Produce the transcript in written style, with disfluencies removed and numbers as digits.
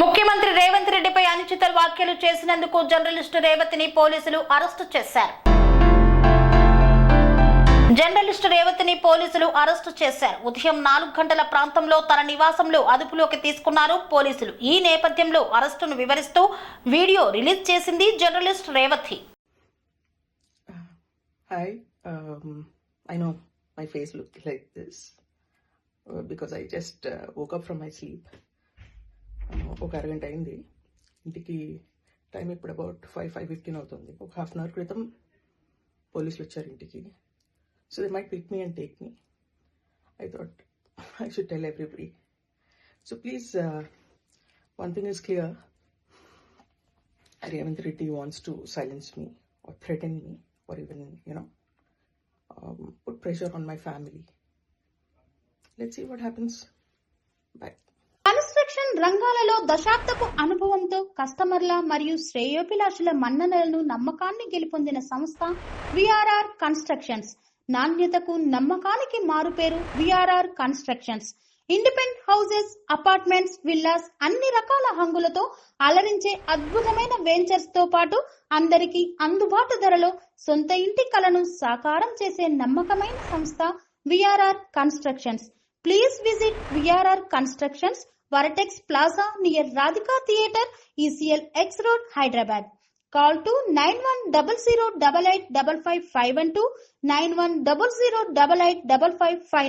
ముఖ్యమంత్రి రేవంత్ రెడ్డిపై అనుచిత వ్యాఖ్యలు చేసినందుకు జర్నలిస్టు రేవతిని పోలీసులు అరెస్టు చేశారు. ఉదయం 4 గంటల ప్రాంతంలో తన నివాసంలో అదుపులోకి తీసుకున్నారు పోలీసులు. ఈ నేపథ్యంలో అరెస్టును వివరిస్తూ వీడియో రిలీజ్ చేసింది journalist Revathi. Hi, I know my face looked like this because I just woke up from my sleep. ఒక అరగంట అయింది. ఇంటికి టైం ఇప్పుడు అబౌట్ 5:15 అవుతుంది. ఒక హాఫ్ అన్ అవర్ క్రితం పోలీసులు వచ్చారు ఇంటికి. So they might pick me and take me. I thought I should tell everybody. So please, one thing is clear. Revanth Reddy wants to silence me or threaten me or even, put pressure on my family. Let's see what happens. Bye. Construction రంగాలలో దశాబ్దపు అనుభవంతో కస్టమర్ల మరియు శ్రేయోభిలాషుల మన్ననలను నమ్మకాన్ని గెలుపొందిన సంస్థ VRR constructions. నాణ్యతకు నమ్మకానికి మారుపేరు VRR constructions. Independent houses, apartments, villas అన్ని రకాల హంగులతో అలరించే అద్భుతమైన వెంచర్స్ తో పాటు అందరికీ అందుబాటు ధరలో సొంత ఇంటి కలను సాకారం చేసే నమ్మకమైన సంస్థ VRR constructions. Please visit VRR constructions, Varatex Plaza near Radhika Theatre, ECL X Road, Hyderabad. Call to 910088555512, 9100885559.